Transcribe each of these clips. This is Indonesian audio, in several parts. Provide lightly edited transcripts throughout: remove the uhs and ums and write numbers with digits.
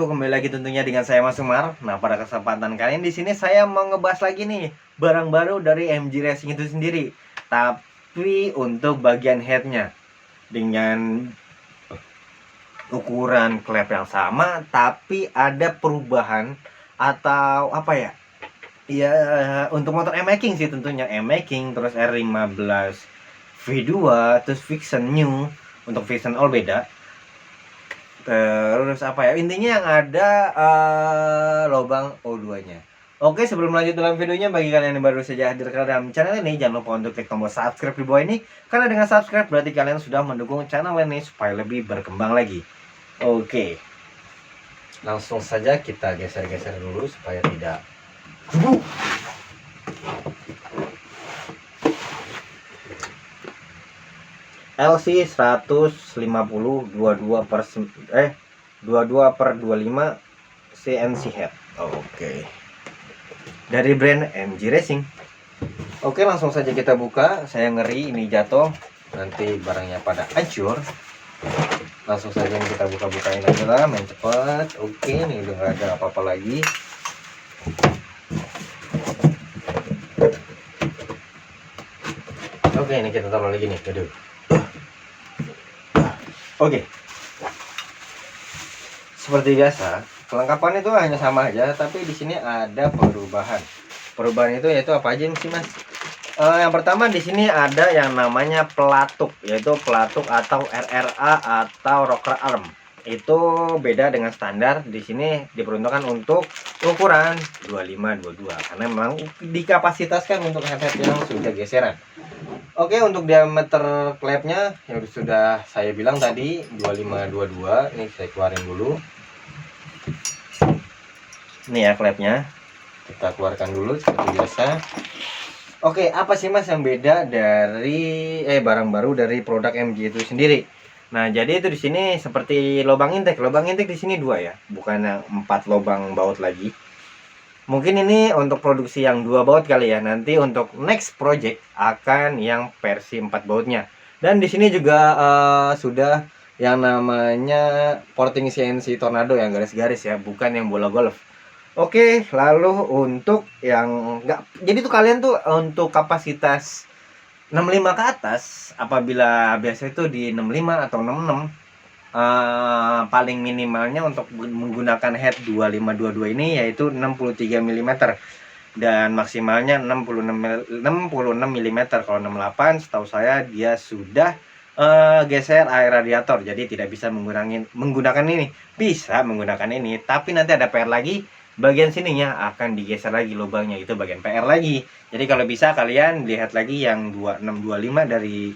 wabarakatuh. Kembali lagi tentunya dengan saya Mas Umar. Nah, pada kesempatan kali ini di sini saya mau ngebahas lagi nih barang baru dari MG Racing itu sendiri. Tapi untuk bagian headnya dengan ukuran klep yang sama, tapi ada perubahan atau apa ya? Ya, untuk motor M-Making sih tentunya M-Making, terus R15 V2, terus Vision New. Untuk Vision All beda. Terus apa ya, intinya yang ada lubang O2 nya. Oke, sebelum lanjut dalam videonya, bagi kalian yang baru saja hadir ke dalam channel ini, jangan lupa untuk klik tombol subscribe di bawah ini, karena dengan subscribe berarti kalian sudah mendukung channel ini supaya lebih berkembang lagi. Oke, langsung saja kita geser-geser dulu supaya tidak LC 150 22 per 25 CNC head. Oke. Dari brand MG Racing. Oke, langsung saja kita buka. Saya ngeri ini jatuh, nanti barangnya pada hancur. Langsung saja kita buka-bukain aja lah, main cepat. Oke, ini udah gak ada apa-apa lagi. Oke, ini kita taruh lagi nih. Aduh. Oke, seperti biasa, kelengkapan itu hanya sama aja, tapi di sini ada perubahan. Perubahan itu yaitu apa aja sih, Mas? Yang pertama di sini ada yang namanya pelatuk, yaitu pelatuk atau RRA atau rocker arm. Itu beda dengan standar. Di sini diperuntukkan untuk ukuran 25-22 karena memang dikapasitaskan untuk headset yang sudah geseran. Oke, untuk diameter klepnya yang sudah saya bilang tadi 25-22. Ini saya keluarin dulu. Ini ya klepnya. Kita keluarkan dulu seperti biasa. Oke, apa sih Mas yang beda dari barang baru dari produk MG itu sendiri? Nah, jadi itu di sini seperti lubang intake. Lubang intake di sini 2 ya, bukan yang 4 lubang baut lagi. Mungkin ini untuk produksi yang 2 baut kali ya. Nanti untuk next project akan yang versi 4 bautnya. Dan di sini juga sudah yang namanya porting CNC Tornado yang garis-garis ya, bukan yang bola golf. Oke, lalu untuk yang enggak, jadi tuh kalian tuh untuk kapasitas 65 ke atas, apabila biasa itu di 65 atau 66, paling minimalnya untuk menggunakan head 2522 ini yaitu 63 mm dan maksimalnya 66 mm. Kalau 68 setahu saya dia sudah geser air radiator, jadi tidak bisa menggunakan ini. Bisa menggunakan ini, tapi nanti ada PR lagi, bagian sininya akan digeser lagi lubangnya, itu bagian PR lagi. Jadi kalau bisa kalian lihat lagi yang 2625 dari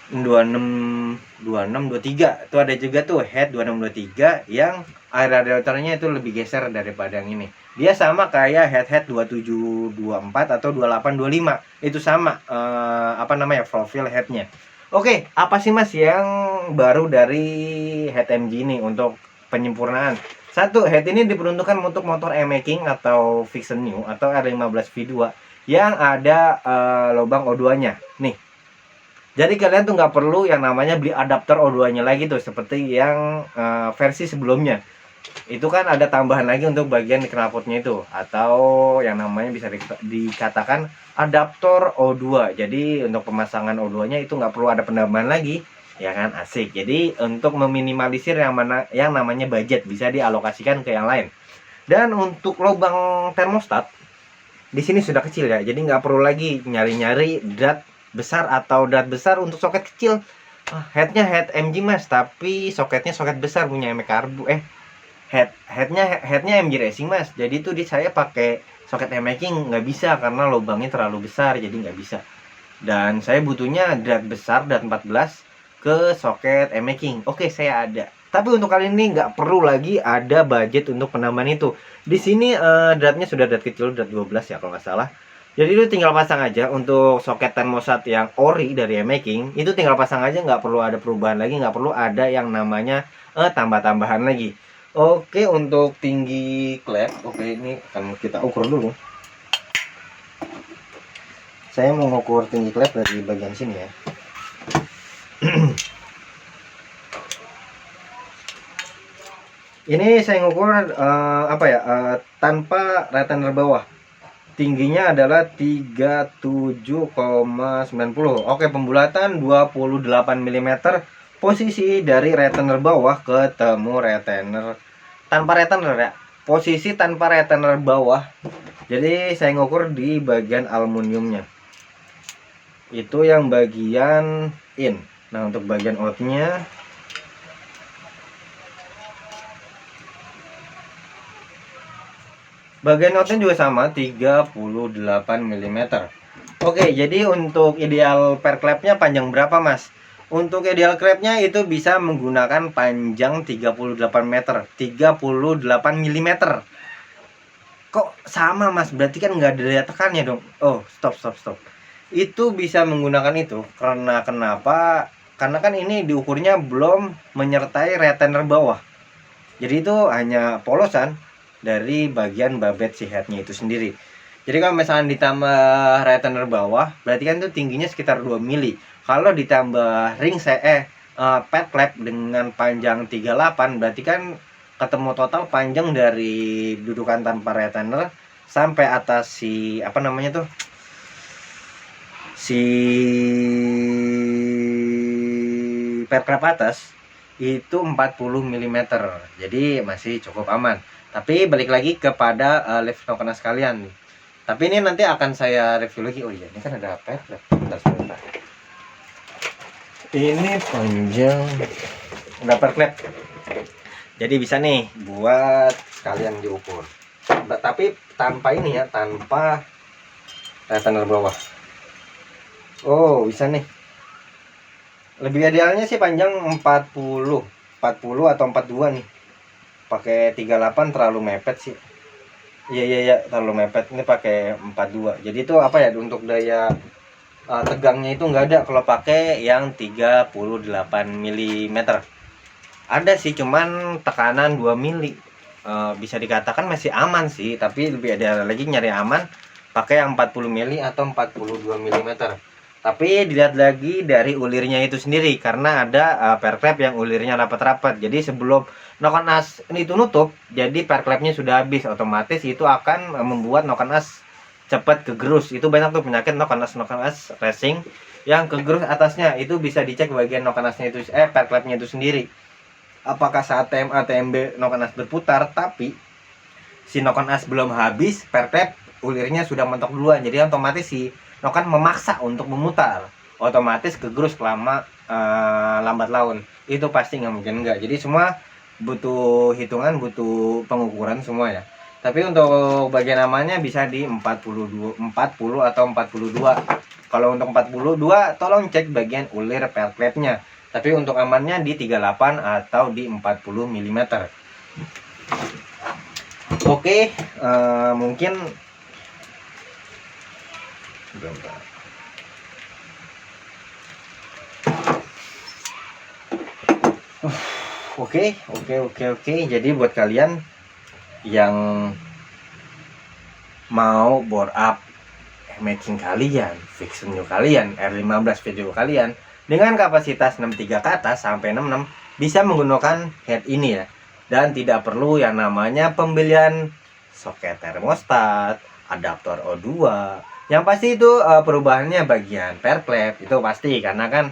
2623 itu ada juga tuh head 2623 yang air radiatornya itu lebih geser daripada yang ini. Dia sama kayak head 2724 atau 2825, itu sama profil headnya. Oke, apa sih Mas yang baru dari head MG ini untuk penyempurnaan? Satu, head ini diperuntukkan untuk motor M-Making atau Vision New atau R15 V2 yang ada lubang O2 nya nih. Jadi kalian tuh nggak perlu yang namanya beli adapter O2 nya lagi tuh seperti yang versi sebelumnya. Itu kan ada tambahan lagi untuk bagian di knalpotnya itu, atau yang namanya bisa dikatakan adaptor O2. Jadi untuk pemasangan O2 nya itu nggak perlu ada penambahan lagi, ya kan, asik. Jadi untuk meminimalisir yang namanya budget bisa dialokasikan ke yang lain. Dan untuk lubang termostat di sini sudah kecil ya, jadi nggak perlu lagi nyari-nyari drat besar atau drat besar untuk soket kecil. Headnya head MG Mas, tapi soketnya soket besar punya M-Karbu. Headnya MG Racing Mas, jadi tuh saya pakai soket M-Making nggak bisa karena lubangnya terlalu besar, jadi nggak bisa. Dan saya butuhnya drat besar, drat 14 ke soket M-Making. Oke, saya ada. Tapi untuk kali ini nggak perlu lagi ada budget untuk penambahan itu. Di sini dratnya sudah drat kecil, drat 12 ya kalau nggak salah. Jadi itu tinggal pasang aja. Untuk soket termostat yang ori dari M-Making itu tinggal pasang aja, nggak perlu ada perubahan lagi, nggak perlu ada yang namanya tambah-tambahan lagi. Oke, untuk tinggi klep, oke, ini akan kita ukur dulu. Saya mau mengukur tinggi klep dari bagian sini ya. Ini saya ngukur tanpa retener bawah. Tingginya adalah 37,90. Oke, pembulatan 28 mm. Posisi dari retener bawah ketemu retener tanpa retener ya. Posisi tanpa retener bawah. Jadi saya ngukur di bagian aluminiumnya. Itu yang bagian in. Nah, untuk bagian outnya bagian outnya juga sama 38 mm. Oke, jadi untuk ideal per klepnya panjang berapa, Mas? Untuk ideal klepnya itu bisa menggunakan panjang 38 meter, 38 mm. Kok sama, Mas? Berarti kan nggak ada daya tekannya dong. Oh, stop. Itu bisa menggunakan itu karena kenapa? Karena kan ini diukurnya belum menyertai retener bawah. Jadi itu hanya polosan dari bagian babet si headnya itu sendiri. Jadi kalau misalnya ditambah retener bawah, berarti kan itu tingginya sekitar 2 mili. Kalau ditambah ring pad clap dengan panjang 38, berarti kan ketemu total panjang dari dudukan tanpa retener sampai atas si si pad clap atas itu 40 mm. Jadi masih cukup aman. Tapi balik lagi kepada lift token sekalian nih. Tapi ini nanti akan saya review lagi. Oh iya, ini kan ada pad clap. Bentar. Ini panjang udah pad clap. Jadi bisa nih buat kalian diukur. Tapi tanpa ini ya, tanpa retener bawah. Oh, bisa nih. Lebih idealnya sih panjang 40 atau 42 nih. Pakai 38 terlalu mepet sih. Iya, terlalu mepet. Ini pakai 42. Jadi itu untuk daya tegangnya itu nggak ada kalau pakai yang 38 mm. Ada sih, cuman tekanan 2 mili. Bisa dikatakan masih aman sih, tapi lebih ada lagi nyari aman pakai yang 40 mili atau 42 mm. Tapi dilihat lagi dari ulirnya itu sendiri, karena ada per clap yang ulirnya rapat-rapat. Jadi sebelum noken as itu nutup, jadi per clapnya sudah habis, otomatis itu akan membuat noken as cepat kegerus. Itu banyak tuh penyakit noken as racing yang kegerus atasnya. Itu bisa dicek bagian noken asnya itu per clapnya itu sendiri. Apakah saat TMA TMB noken as berputar tapi si noken as belum habis, per clap ulirnya sudah mentok duluan. Jadi otomatis si noken memaksa untuk memutar, otomatis kegerus lama lambat laun. Itu pasti nggak mungkin enggak. Jadi semua butuh hitungan, butuh pengukuran semua ya. Tapi untuk bagian amannya bisa di 40 atau 42. Kalau untuk 42 tolong cek bagian ulir per clapnya. Tapi untuk amannya di 38 atau di 40 mm. Oke, mungkin Oke. Jadi buat kalian yang mau bore up matching kalian, fix new kalian, R15 video kalian dengan kapasitas 63 ke atas sampai 66 bisa menggunakan head ini ya. Dan tidak perlu yang namanya pembelian soket termostat, adaptor O2. Yang pasti itu perubahannya bagian per clap itu pasti, karena kan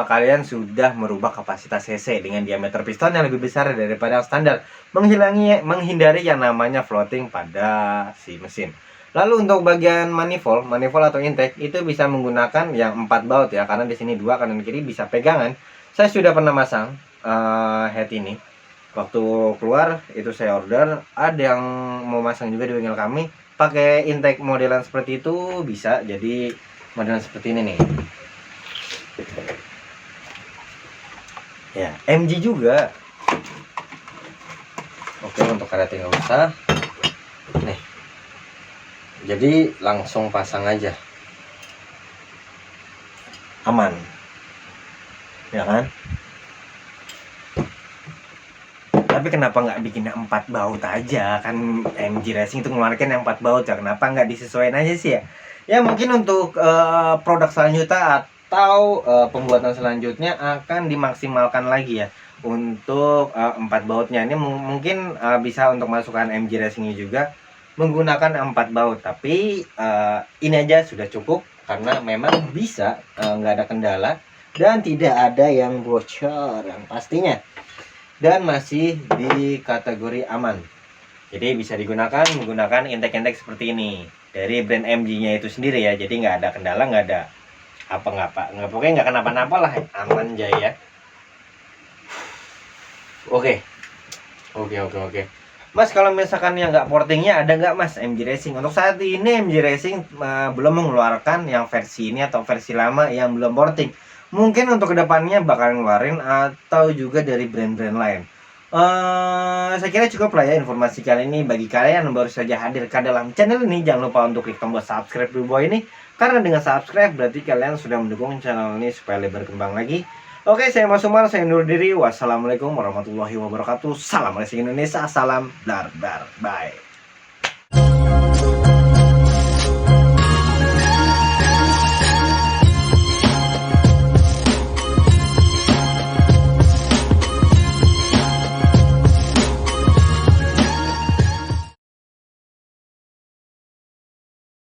kalian sudah merubah kapasitas CC dengan diameter piston yang lebih besar daripada yang standar, menghindari yang namanya floating pada si mesin. Lalu untuk bagian manifold atau intake itu bisa menggunakan yang 4 baut ya, karena di sini 2 kanan kiri bisa pegangan. Saya sudah pernah masang head ini. Waktu keluar itu saya order, ada yang mau masang juga di bengkel kami pakai intake modelan seperti itu bisa. Jadi modelan seperti ini nih ya, MG juga. Oke, untuk karetnya nggak usah nih, jadi langsung pasang aja, aman ya kan. Tapi kenapa nggak bikinnya 4 baut aja? Kan MG Racing itu ngeluarkan yang 4 baut ya, kenapa nggak disesuaikan aja sih ya? Ya mungkin untuk produk selanjutnya atau pembuatan selanjutnya akan dimaksimalkan lagi ya. untuk 4 bautnya. Ini mungkin bisa untuk masukkan MG Racing juga menggunakan 4 baut, tapi ini aja sudah cukup karena memang bisa, nggak ada kendala dan tidak ada yang bocor yang pastinya, dan masih di kategori aman. Jadi bisa digunakan menggunakan intake seperti ini dari brand MG-nya itu sendiri ya. Jadi nggak ada kendala, nggak ada nggak pokoknya nggak kenapa-napa lah, aman jaya. Oke. Mas, kalau misalkan yang nggak portingnya ada nggak Mas MG Racing? Untuk saat ini MG Racing belum mengeluarkan yang versi ini atau versi lama yang belum porting. Mungkin untuk kedepannya bakal ngeluarin atau juga dari brand-brand lain. Saya kira cukup lah ya informasi kali ini. Bagi kalian yang baru saja hadir ke dalam channel ini, jangan lupa untuk klik tombol subscribe di bawah ini, karena dengan subscribe berarti kalian sudah mendukung channel ini supaya lebih berkembang lagi. Oke, saya Mas Umar, saya undur diri. Wassalamualaikum warahmatullahi wabarakatuh. Salam racing Indonesia, salam dar dar, bye.